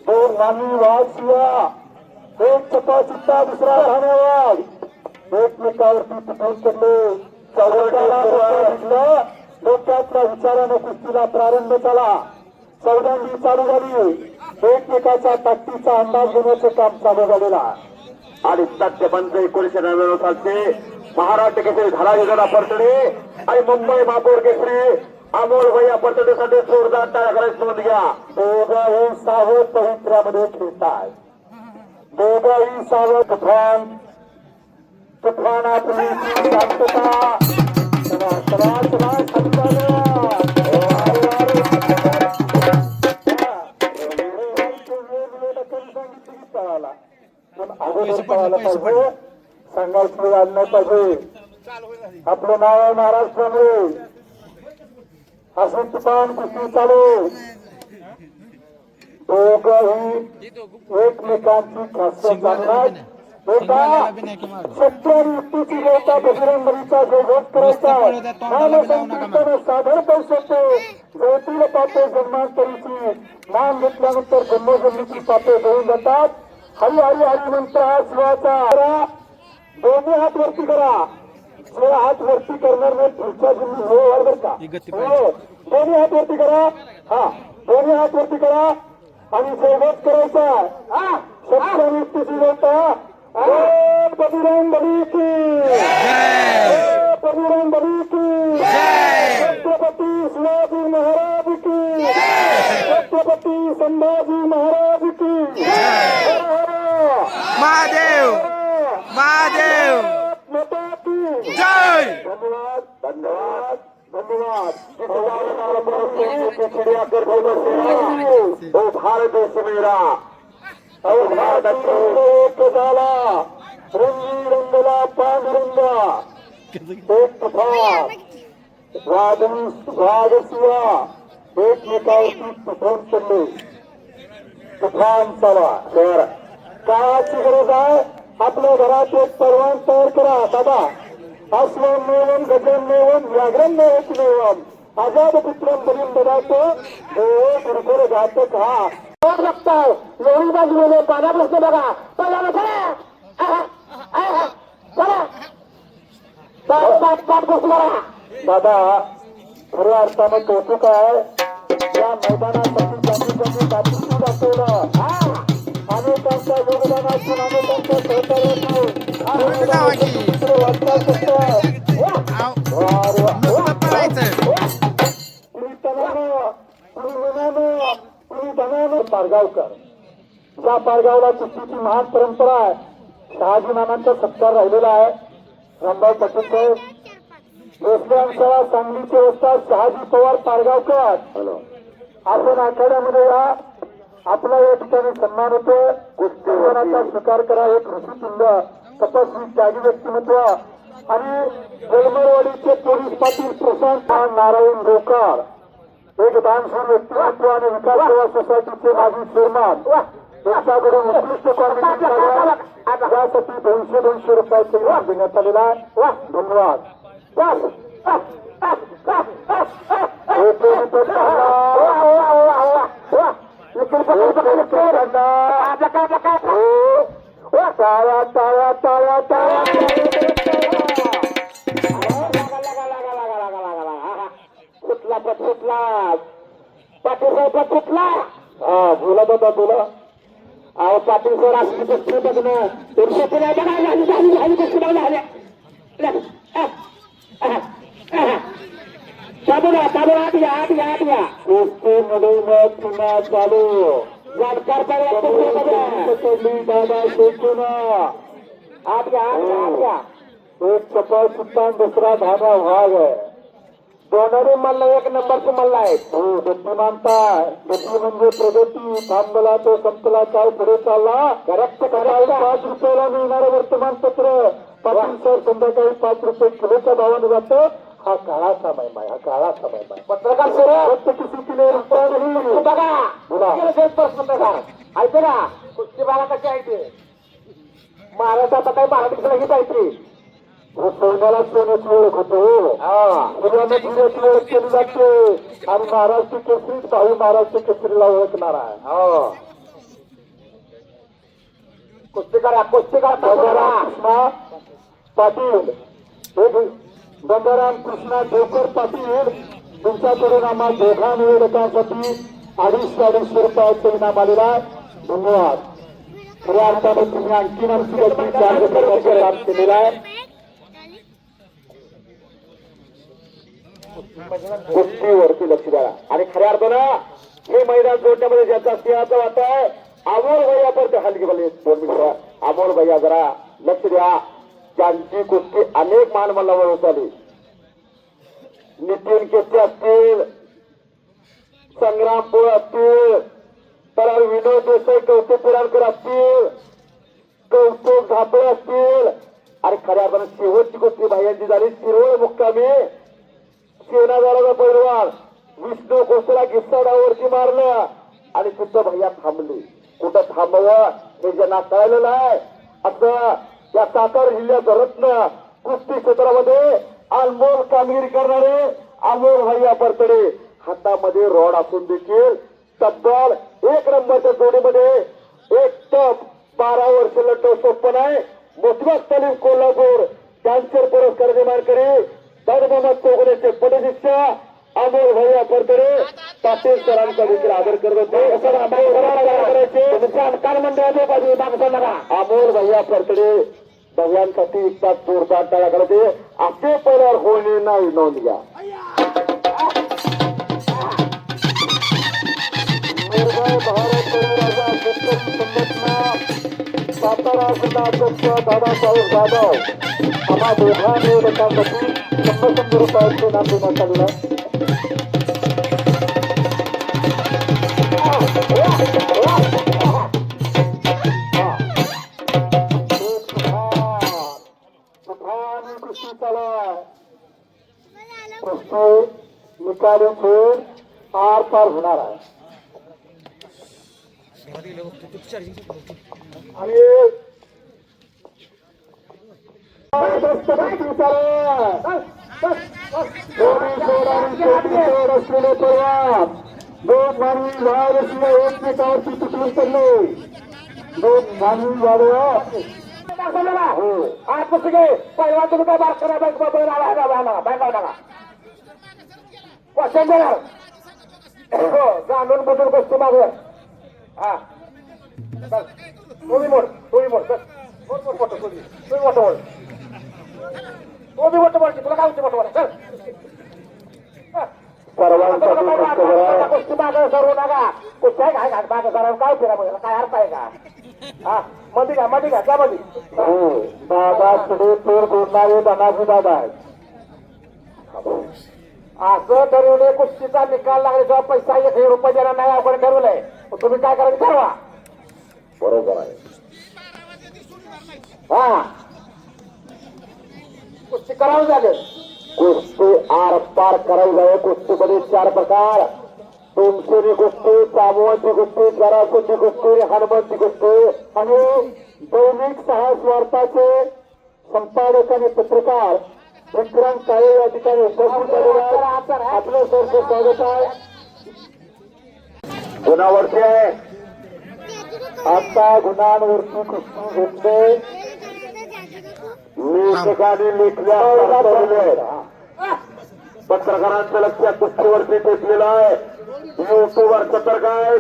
दोन नामी वासिया एक चपाचित्ता दुसरा धान्यवाद एकमेकावरती तुटून पडले. चौघाला घेतलं. डोक्यातल्या विचाराने कुस्तीला प्रारंभ झाला. चौदांगी चालू झाली. एकमेकाच्या ताकदीचा अंदाज घेण्याचे काम चालू झालेला आणि सत्य पंच 1999 सालचे महाराष्ट्र केसरी धडाजीदार परतडे आणि मुंबई महापौर केसरी अमोल भैया परतडेसाठी जोरदार टाळ्या करायची नोंद घ्या. दोघंही सावध पवित्र्यामध्ये खेळतात. दोघंही सावध. तुफानापूर्वी शांतता. पण अगोदर पळायला पाहिजे. सांगायची वेळ आली नाही पाहिजे. आपलं नाव आहे महाराष्ट्रामध्ये. असं तुफान कुस्ती चालू. दोघंही एकमेकांची खासियत जाणतात. एका सत्तर युक्तीची बोलता बजरंगबलीचा जयघोष करायचा. साधर पैशाचे जळतील पापे जन्मांतरीची नाम घेतल्यानंतर जन्मोजन्मीची पापे जळून जातात. हरी हरी हरी मंत्र हा शिवाचा. दोन्ही हात वरती करा. जे हात वरती करणार नाही पुढच्या जन्मी हो बरोबर का. दोन्ही हात वरती करा. हा दोन्ही हात वरती करा आणि जयघोष करायचा. सत्तर युक्तीची बोलता बजरंग बली की बजरंग बली की छत्रपती शिवाजी महाराज की छत्रपती संभाजी महाराज की महादेव महादेव माता की जय. धन्यवाद धन्यवाद धन्यवाद. भारत देश मेरा झाला रंगी रंगला पांडुरंगा. एक तुफान वाघसिंहा एकमेकावरती तुफान पडले. तुफान चाला. तर काळाची गरज आहे. आपल्या घरात एक परवान तयार करा. दादा अस्वम नेवम गजन नेवम व्याघ्रम नेवच नेवम आजाद पुत्रम बलिम ददातो गुरुकुल घातक. हा लगता है लोही बाजू में पाना प्रश्न बघा. पहिला दादा खऱ्या अर्थानं कौतुक आहे. या मैदानासाठी ज्यांनी दाखवून दाखवलं. अनेकांच्या योगदानातून अनेकांच्या सहकार्यातून पारगावकर. ज्या पारगावला कुस्तीची महान परंपरा आहे. शहाजी नानांचा सत्कार राहिलेला आहे. रामभाऊ पटेल साहेब शाळा सांगलीचे वस्ताद शहाजी पवार पारगावकर. आपण आखाड्यामध्ये या. आपला या ठिकाणी सन्मान होतो. कुस्तीवराचा स्वीकार करा. एक ऋषिपिंड तपस्वी त्यागी व्यक्तिमत्व आणि गोलमरवाडीचे पोलीस पाटील प्रशांत नारायण रोकार एक दानशूर व्यक्तिमत्व आणि विकास सेवा सोसायटीचे माजी चेअरमन त्यांच्याकडून उत्कृष्ट कॉम्पिटिशन यासाठी 200 रुपयाचे इनाम देण्यात आलेला आहे. धन्यवाद. टाळ्या टाळ्या टाळ्या टाळ्या. सुटला पट सुटला. पाटील साहेब सुटला. हा बोला दादा बोला. अहो पाटील सर असली गोष्टी बघणं कुस्तीमध्ये पुन्हा चालू. जानकार दादा शेकून आत घ्या. एक चपळ सुट्टा दुसरा धागा भाग आहे. दोन्ही मल्ल एक नंबरचे मल्ल आहेत. हो गती मानताय. गती म्हणजे प्रगती. थांबला तो संपला काय पुढे चालला. करेक्ट करायला 5 रुपयाला मिळणारं वर्तमानपत्र पाटील सर संध्याकाळी 5 रुपये किलोच्या भावाने जातं. हा काळा समय माय. हा काळा समय माय. पत्रकार सर किसी किलो बघा बोला. पत्रकार ऐकते का कुस्ती बाला कशी आहे ते महाराष्ट्रात आता काही महाराष्ट्राला ही पाहिजे. हे सोन्याला सोन्याची ओळख होतो. सूर्याने सूर्याची ओळख केली जाते आणि महाराष्ट्र केसरीत भाऊ महाराष्ट्र केसरीला ओळखणार आहे. कुस्तीकरा कृष्णा पाटील गंगाराम कृष्णा देवकर पाटील तुमच्याकडून आम्हा दोघा निवेदकांसाठी 250 रुपयाचं इनाम आलेला आहे. धन्यवाद. खऱ्या अर्थाने तुम्ही आणखीन आमची गती चार्ज करण्याचं काम केलेलं आहे. कुस्तीवरती लक्ष द्या आणि खऱ्या अर्थानं हे मैदान जोडण्यामध्ये ज्याचा सिंहाचा वाटा आहे अमोल भैया पर हलकी भले 2 मिनिटं अमोल भैया जरा लक्ष द्या. त्यांची कुस्ती अनेक मानमल्लावर झाली. नितीन केसे असतील, संग्राम पोळ असतील, तर विनोद देसाई कौतुक पुराणकर असतील, कौतुक झापळे असतील आणि खऱ्या अर्थानं शेवटची कुस्ती भाईयांची झाली शिरोळ मुक्कामी सेनादलाचा पैलवान विष्णू कोसला गिस्साडावरती मारलं आणि तिथं भैया थांबली. कुठं थांबवं हे ज्यांना कळलेलं आहे असं या सातारा जिल्ह्यात रत्न कुस्ती क्षेत्रामध्ये अनमोल कामगिरी करणारे अमोल भैया परतडे हातामध्ये रॉड असून देखील तब्बल 1 नंबरच्या जोडीमध्ये एक टप 12 वर्ष लट्टो सोपन आहे. मोठमोठ तालीम कोल्हापूर कॅन्सर पुरस्कार मानकरी मोहम्मद चौगुलेचे पटशिष्य अमोल भैया परतडे पाटील सरांचा देखील आदर करत होते. अमोल भैया परतडे भैयांसाठी इतका जोरदार टाळा करायचे असे पहिल्यावर होणे नाही नोंद घ्या. भारत राजा शेतकरी संघटना सातारा जिल्हा अध्यक्ष दादासाहेब जाधव आम्हा दोघा निवेदकांसाठी 100 रुपयाचे इनाम देण्यात आलेलं आहे. कुस्ती चालू आहे. कुस्ती निकाली खेळ आर पार होणार आहे आणि असलेले परिवार 2 मानवी झाडाशिवाय एकमेकावरती तुटून पडले. 2 मानवी झाडं आज पुस्तके पहिला तुम्ही काय बार करा बँक क्वेश्चन देणार जाणून बुजून गोष्टी मागूया. हा तुम्ही मोठ तुम्ही मोठ मोठं तुम्ही मोठं बोल तुम्ही मोठं बोलते तुला काय होते मोठं बोला गोष्टी मागं सरू नका. कुठे काय मागं सराव काय फिरा काय अर्थ आहे का? हा मध्ये घ्या त्यामध्ये दादा पुढे तोर बोलणारे धनाजी दादा आहेत. असं ठरवले कुस्तीचा निकाल लागल्याशिवाय पैसा 1,000 रुपये देणार नाही आपण ठरवलंय. तुम्ही काय करायचं ठरवा. बरोबर आहे. हा कुस्ती करावं झालं. कुस्ती आर पार करावं झालं. कुस्तीमध्ये 4 प्रकार. तुमची कुस्ती, चामवाची कुस्ती, गरासूची कुस्ती, हनुमानची कुस्ती आणि दैनिक साहस वार्ताचे संपादक आणि पत्रकार विक्रम काळे या ठिकाणी उपस्थित झालेले आहेत. आपलं सरचं स्वागत आहे. गुणावरती आहे. आता गुणांवरती कुस्ती घेतले लेखकाने लिखल्या पत्रकारांचं लक्ष कुस्तीवरती टेकलेलं आहे. युट्यूबवर सतर्क आहे.